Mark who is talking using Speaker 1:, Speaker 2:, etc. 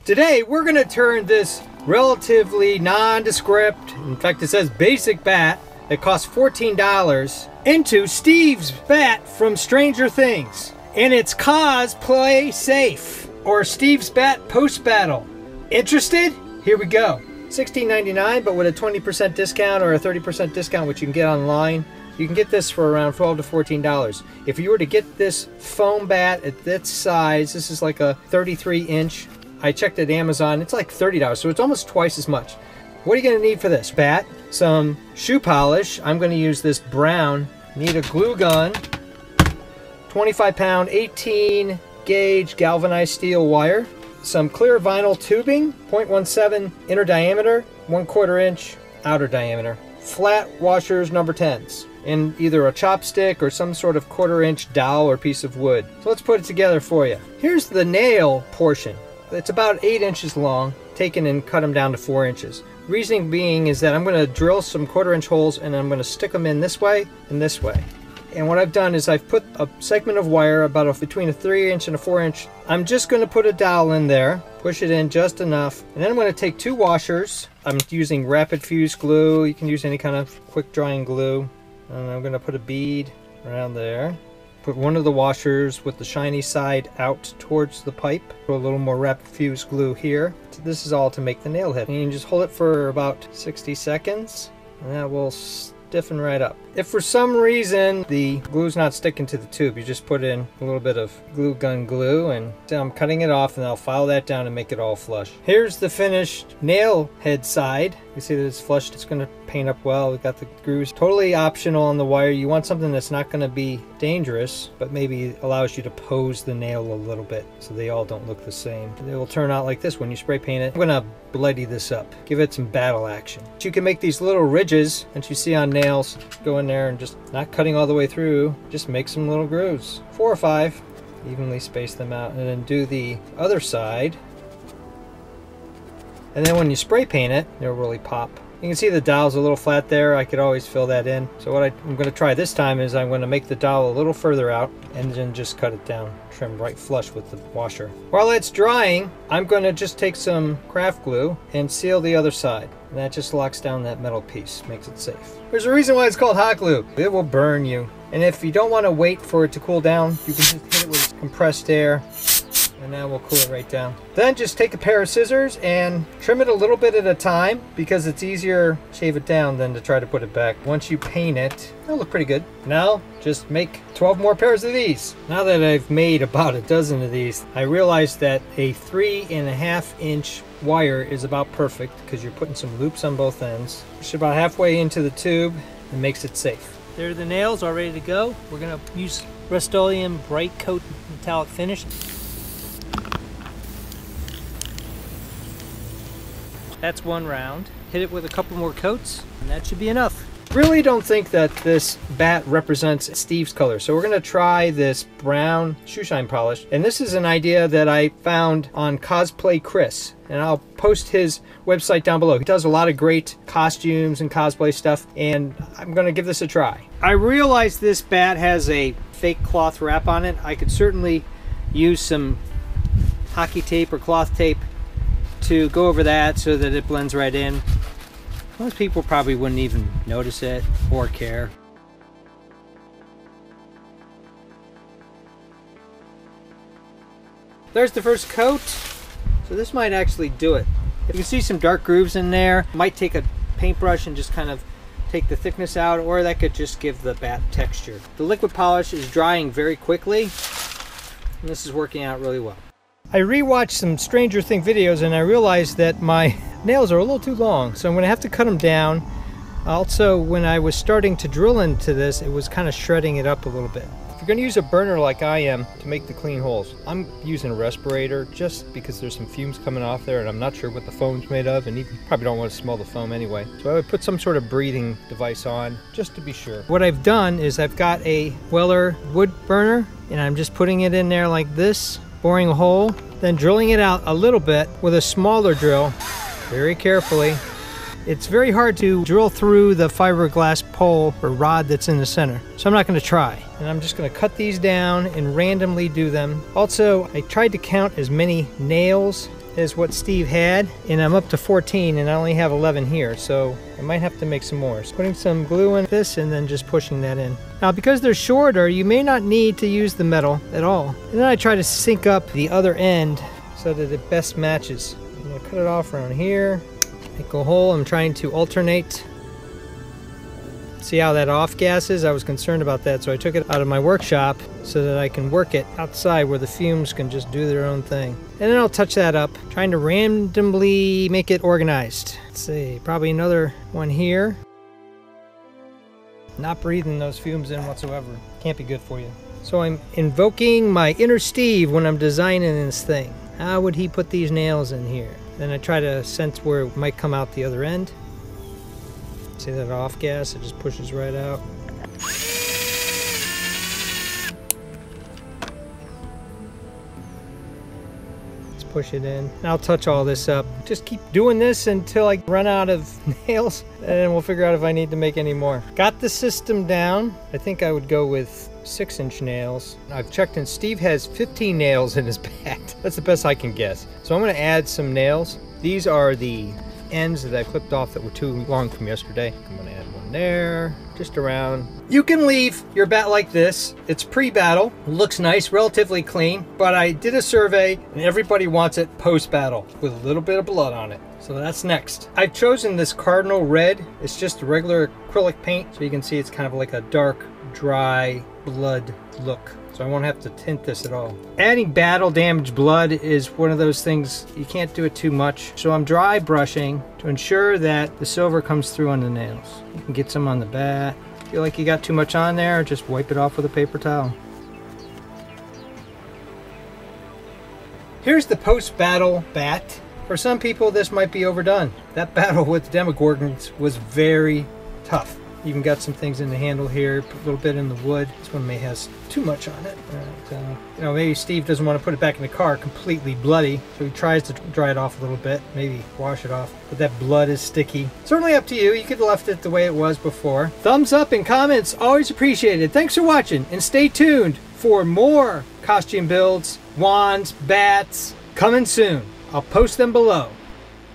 Speaker 1: Today we're going to turn this relatively nondescript, in fact it says basic bat that costs $14, into Steve's bat from Stranger Things. And it's cosplay safe, or Steve's bat post-battle. Interested? Here we go. $16.99, but with a 20% discount or a 30% discount, which you can get online, you can get this for around $12 to $14. If you were to get this foam bat at this size, this is like a 33-inch. I checked at Amazon, it's like $30, so it's almost twice as much. What are you going to need for this? Bat, some shoe polish. I'm going to use this brown. Need a glue gun, 25-pound, 18-gauge galvanized steel wire, some clear vinyl tubing, 0.17 inner diameter, 1/4 inch outer diameter, flat washers number 10s, and either a chopstick or some sort of 1/4 inch dowel or piece of wood. So let's put it together for you. Here's the nail portion. It's about 8 inches long, taken and cut them down to 4 inches. Reasoning being is that I'm going to drill some 1/4 inch holes and I'm going to stick them in this way and this way. And what I've done is I've put a segment of wire about between a 3 inch and a 4 inch. I'm just going to put a dowel in there, push it in just enough, and then I'm going to take 2 washers. I'm using rapid fuse glue. You can use any kind of quick drying glue. And I'm going to put a bead around there. Put one of the washers with the shiny side out towards the pipe. Put a little more rapid fuse glue here. So this is all to make the nail head. And you can just hold it for about 60 seconds and that will stiffen right up. If for some reason the glue's not sticking to the tube, you just put in a little bit of glue gun glue, and I'm cutting it off and I'll file that down and make it all flush. Here's the finished nail head side. You see that it's flushed. It's going to paint up well. We've got the grooves. Totally optional on the wire. You want something that's not going to be dangerous, but maybe allows you to pose the nail a little bit so they all don't look the same. They will turn out like this when you spray paint it. I'm going to bloody this up. Give it some battle action. You can make these little ridges that you see on nails. Go in there and just not cutting all the way through. Just make some little grooves. 4 or 5. Evenly space them out and then do the other side. And then when you spray paint it, it'll really pop. You can see the dowel's a little flat there. I could always fill that in. So what I'm going to try this time is I'm going to make the dowel a little further out and then just cut it down, trim right flush with the washer. While it's drying, I'm going to just take some craft glue and seal the other side. And that just locks down that metal piece, makes it safe. There's a reason why it's called hot glue. It will burn you. And if you don't want to wait for it to cool down, you can just hit it with compressed air. And that will cool it right down. Then just take a pair of scissors and trim it a little bit at a time because it's easier to shave it down than to try to put it back. Once you paint it, it'll look pretty good. Now just make 12 more pairs of these. Now that I've made about a dozen of these, I realized that a 3.5 inch wire is about perfect because you're putting some loops on both ends. It's about halfway into the tube and makes it safe. There are the nails all ready to go. We're going to use rust-oleum bright coat metallic finish. That's one round. Hit it with a couple more coats, and that should be enough. Really don't think that this bat represents Steve's color, so we're going to try this brown shoe shine polish. And this is an idea that I found on Cosplay Chris, and I'll post his website down below. He does a lot of great costumes and cosplay stuff, and I'm going to give this a try. I realize this bat has a fake cloth wrap on it. I could certainly use some hockey tape or cloth tape to go over that so that it blends right in. Most people probably wouldn't even notice it or care. There's the first coat. So this might actually do it. You can see some dark grooves in there. Might take a paintbrush and just kind of take the thickness out, or that could just give the bat texture. The liquid polish is drying very quickly, and this is working out really well. I rewatched some Stranger Things videos and I realized that my nails are a little too long, so I'm going to have to cut them down. Also, when I was starting to drill into this, it was kind of shredding it up a little bit. If you're going to use a burner like I am to make the clean holes, I'm using a respirator just because there's some fumes coming off there and I'm not sure what the foam's made of, and you probably don't want to smell the foam anyway. So I would put some sort of breathing device on just to be sure. What I've done is I've got a Weller wood burner and I'm just putting it in there like this, boring a hole, then drilling it out a little bit with a smaller drill, very carefully. It's very hard to drill through the fiberglass pole or rod that's in the center, so I'm not going to try. And I'm just going to cut these down and randomly do them. Also, I tried to count as many nails is what Steve had, and I'm up to 14 and I only have 11 here, so I might have to make some more. So putting some glue in this and then just pushing that in. Now because they're shorter, you may not need to use the metal at all. And then I try to sync up the other end so that it best matches. I'm gonna cut it off around here, make a hole. I'm trying to alternate. See how that off gas is? I was concerned about that, so I took it out of my workshop so that I can work it outside where the fumes can just do their own thing. And then I'll touch that up, trying to randomly make it organized. Let's see, probably another one here. Not breathing those fumes in whatsoever. Can't be good for you. So I'm invoking my inner Steve when I'm designing this thing. How would he put these nails in here? Then I try to sense where it might come out the other end. See that off gas? It just pushes right out. Let's push it in. I'll touch all this up. Just keep doing this until I run out of nails, and then we'll figure out if I need to make any more. Got the system down. I think I would go with 6-inch nails. I've checked and Steve has 15 nails in his bag. That's the best I can guess. So I'm going to add some nails. These are the ends that I clipped off that were too long from yesterday. I'm going to add one there, just around. You can leave your bat like this. It's pre-battle, looks nice, relatively clean, but I did a survey and everybody wants it post-battle with a little bit of blood on it. So that's next. I've chosen this Cardinal Red. It's just a regular acrylic paint, so you can see it's kind of like a dark, dry blood look. So I won't have to tint this at all. Adding battle damaged blood is one of those things, you can't do it too much. So I'm dry brushing to ensure that the silver comes through on the nails. You can get some on the bat. Feel like you got too much on there, just wipe it off with a paper towel. Here's the post-battle bat. For some people this might be overdone. That battle with Demogorgons was very tough. Even got some things in the handle here, a little bit in the wood. This one may has too much on it. You know, maybe Steve doesn't want to put it back in the car completely bloody, so he tries to dry it off a little bit, maybe wash it off. But that blood is sticky. Certainly up to you. You could have left it the way it was before. Thumbs up and comments, always appreciated. Thanks for watching, and stay tuned for more costume builds, wands, bats, coming soon. I'll post them below.